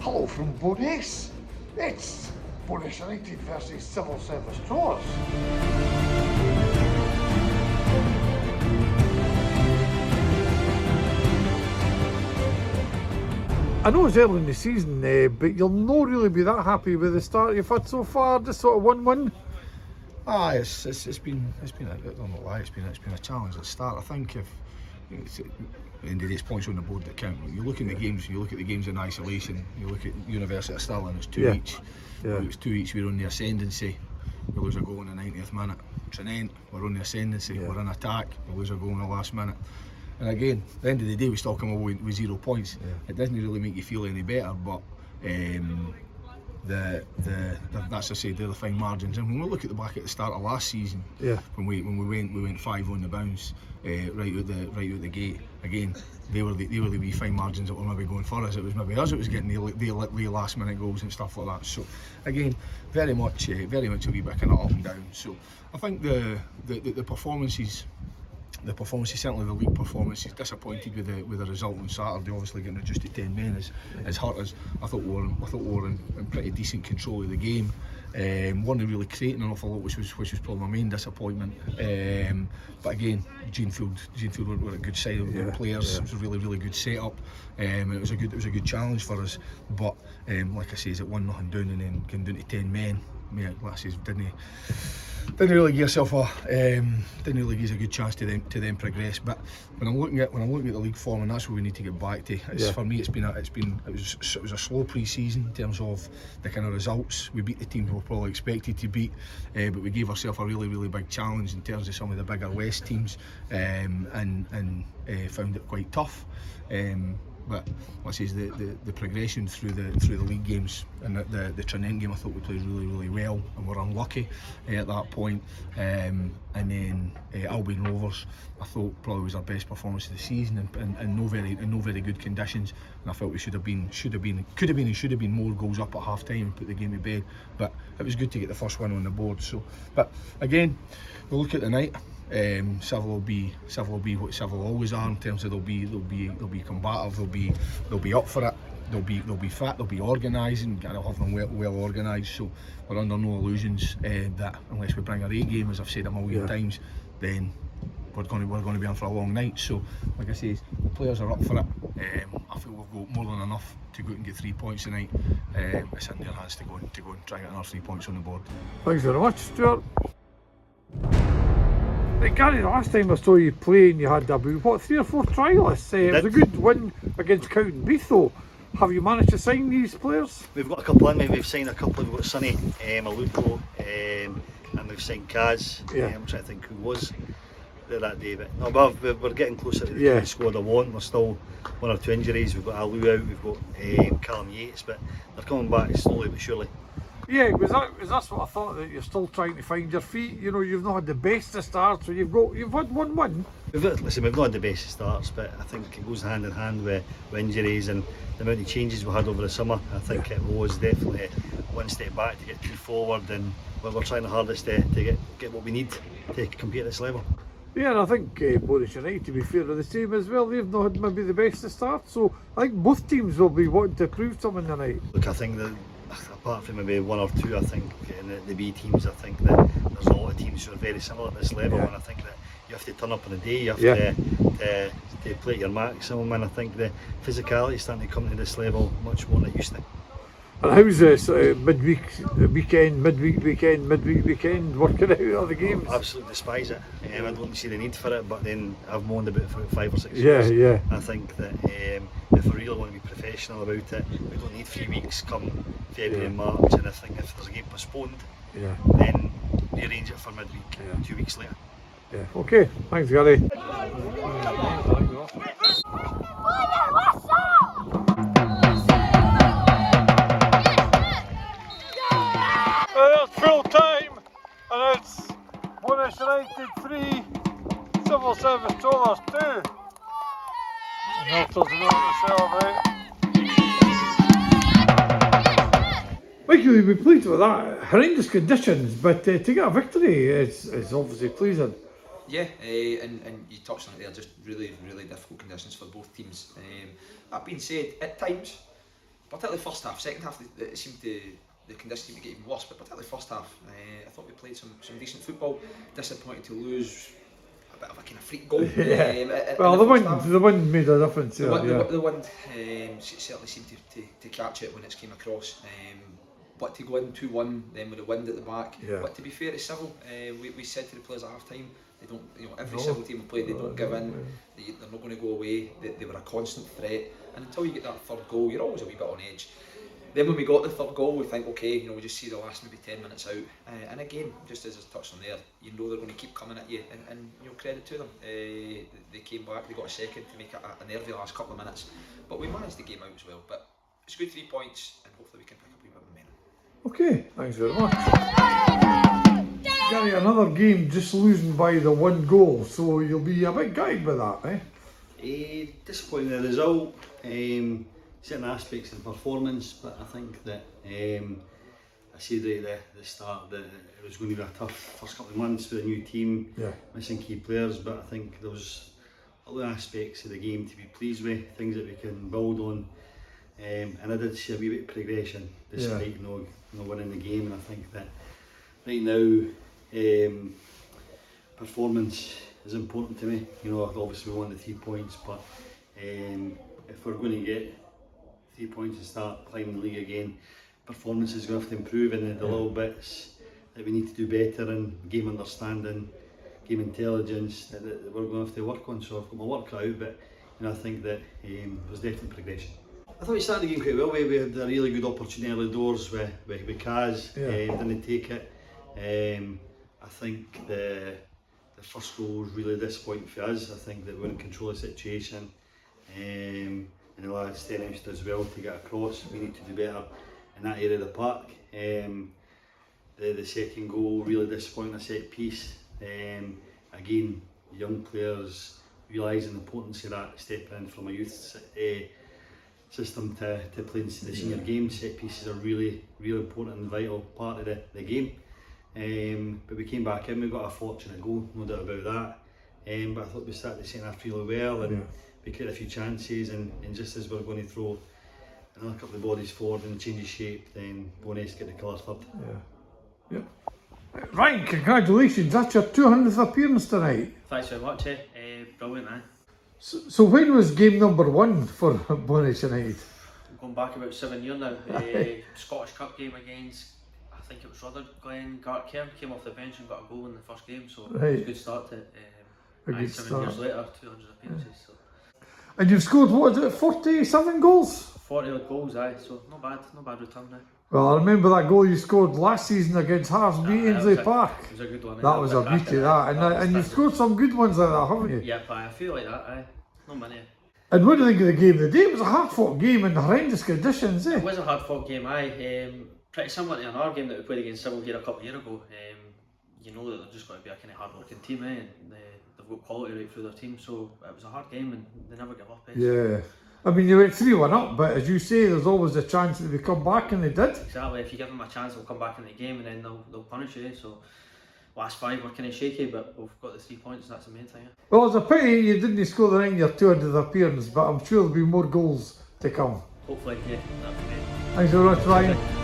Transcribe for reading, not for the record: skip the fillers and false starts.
Hello from Bowness. It's Bowness United versus Civil Service Strollers. I know it's early in the season, but you'll not really be that happy with the start you've had so far. Just sort of 1-1. It's been I'm not lying, it's been a challenge at the start. I think if at the end of the day, it's points on the board that count. You look at the games, in isolation. You look at University of Stirling, it's 2 each. Yeah. It was 2 each. We're on the ascendancy. We lose a goal in the 90th minute. Trinent, we're on the ascendancy. We're in attack. We lose a goal in the last minute. And again, at the end of the day, we still come away with 0 points. It doesn't really make you feel any better, but that's to say they're the fine margins. And when we look at the back at the start of last season, when we went 5 on the bounce, right out the gate. Again, they were the wee fine margins that were maybe going for us. It was maybe us that was getting the last minute goals and stuff like that. So again, very much a wee bit kind of up and down. So I think the performances. The performance, certainly the league performance, is disappointed with the result on Saturday. Obviously getting reduced to 10 men has hurt us. I thought we were in pretty decent control of the game. Weren't really creating an awful lot, which was probably my main disappointment. But again, Jeanfield were a good side, good players. It was a really good setup. It was a good challenge for us. But like I say, it's at 1-0 down and then getting down to 10 men. Last season didn't really give yourself didn't really give us a good chance to then progress. But when I'm looking at the league form, and that's what we need to get back to. For me, it was a slow pre-season in terms of the kind of results. We beat the team we were probably expected to beat, but we gave ourselves a really big challenge in terms of some of the bigger West teams, and found it quite tough. But what I say is the progression through the league games, and the Trinent game, I thought we played really well and were unlucky at that point. And then Albion Rovers, I thought probably was our best performance of the season, and no very good conditions. And I felt we could have been more goals up at half time and put the game to bed. But it was good to get the first one on the board. So, but again, we'll look at the night. Civil will be what Civil always are in terms of they'll be combative, they'll be up for it, they'll be fit, they'll be organised, and I'll have them well organised. So we're under no illusions that unless we bring our A game, as I've said a million times, then we're going to be on for a long night. So like I say, the players are up for it. I feel we've got more than enough to go out and get 3 points tonight. It's in their hands to go and try and get another 3 points on the board. Thanks very much, Stuart. Gary, the last time I saw you play, and you had 3 or 4 trialists. It was a good win against Cowdenbeath though. Have you managed to sign these players? We've got a couple in, we've signed a couple. We've got Sonny, Aluko, and we've signed Kaz. I'm trying to think who was there that day, but we're getting closer to the squad I want. We're still 1 or 2 injuries. We've got Alu out, we've got Callum Yates, but they're coming back slowly but surely. Yeah, was that what I thought, that you're still trying to find your feet? You know, you've not had the best of starts, so you've had 1 win. We've not had the best of starts, but I think it goes hand in hand with injuries and the amount of changes we had over the summer. I think it was definitely 1 step back to get 2 forward, and we're trying the hardest to get what we need to compete at this level. Yeah, and I think Boris United, to be fair, are the same as well. They've not had maybe the best of starts, so I think both teams will be wanting to prove something tonight. Look, I think that apart from maybe 1 or 2, I think in the B teams, I think that there's a lot of teams who are very similar at this level, and I think that you have to turn up on a day, you have to play at your maximum, and I think the physicality is starting to come to this level much more than it used to. And how's this midweek weekend working out of the games? I absolutely despise it. I don't see the need for it, but then I've moaned about it for 5 or 6 years. I think that if we really want to be professional about it, we don't need 3 weeks come February and March, and I think if there's a game postponed, then rearrange it for midweek, 2 weeks later. Okay, thanks Gary. It's full time, and it's Bowness United 3, Civil Service Strollers 2. And Milton's going to celebrate. Michael, you've been pleased with that. Horrendous conditions, but to get a victory is obviously pleasing. Yeah, and you touched on it there, just really difficult conditions for both teams. That being said, at times particularly first half. Second half, it seemed the conditions seemed to get even worse, but particularly first half, I thought we played some decent football. Disappointed to lose a bit of a kind of freak goal. Well, the wind made a difference. The wind certainly seemed to catch it when it came across. But to go in 2-1, then with the wind at the back. But to be fair to Civil, we said to the players at half time, they don't, every Civil team we play, they don't give in. They're not going to go away. They were a constant threat, and until you get that third goal, you're always a wee bit on edge. Then when we got the third goal, we think, okay, we just see the last maybe 10 minutes out, and again, just as I touched on there, they're going to keep coming at you, and credit to them. They came back, they got a second to make it a nervy last couple of minutes, but we managed the game out as well. But it's good 3 points, and hopefully we can pick up a wee bit of momentum. Okay, thanks very much. Gary, another game just losing by the 1 goal, so you'll be a bit gutted with that, eh? Disappointing the result. Certain aspects of the performance, but I think that I said right at the start that it was going to be a tough first couple of months with a new team, missing key players, but I think there was other aspects of the game to be pleased with, things that we can build on, and I did see a wee bit of progression despite no winning the game, and I think that right now performance is important to me. Obviously we want the 3 points, but if we're going to get 3 points and start climbing the league again, performance is going to have to improve, and the little bits that we need to do better in game understanding, game intelligence, that we're going to have to work on. So I've got my work cut out, but I think that there's definitely progression. I thought we started the game quite well. We had a really good opportunity early doors with Kaz, didn't take it. I think the first goal was really disappointing for us. I think that we're in control of the situation. And the last 10 minutes as well to get across. We need to do better in that area of the park. The second goal, really disappointing, a set piece. Again, young players realising the importance of that, stepping in from a youth system to play in the senior game. Set pieces are really important and vital part of the game. But we came back in, we got a fortunate goal, no doubt about that. But I thought we started the second half really well, and we created a few chances, and just as we're going to throw another couple of bodies forward and change of shape, then Bonus get the colour third. Ryan, congratulations, that's your 200th appearance tonight. Thanks very much, brilliant, So when was game number 1 for Bonus United? I'm going back about 7 years now. Scottish Cup game against, I think it was Rutherglen, Gartcairn, came off the bench and got a goal in the first game, so it was a good start to it. 7 years later, 200 appearances. So. And you've scored, what is it, 47 goals? 40 odd goals, so not bad return now. Well, I remember that goal you scored last season against Hearts beat Ainsley Park. It was a good one. That was a beauty, that. And you've scored some good ones like that, haven't you? Yeah, I feel like that, not many. And what do you think of the game today? It was a hard-fought game in horrendous conditions, It was a hard-fought game, pretty similar to another game that we played against Civil here a couple of years ago. You know that they're just going to be a kind of hard-working team, and they've got quality right through their team, so it was a hard game and they never give up. Yeah. I mean, you went 3-1 up, but as you say, there's always a chance that they come back, and they did. Exactly, if you give them a chance, they'll come back in the game and then they'll punish you. So, last 5 were kind of shaky, but we've got the 3 points, and that's the main thing. Well, it's a pity you didn't score the night in your 200th appearance, but I'm sure there'll be more goals to come. Hopefully, that'd be great. Thanks very much, Ryan.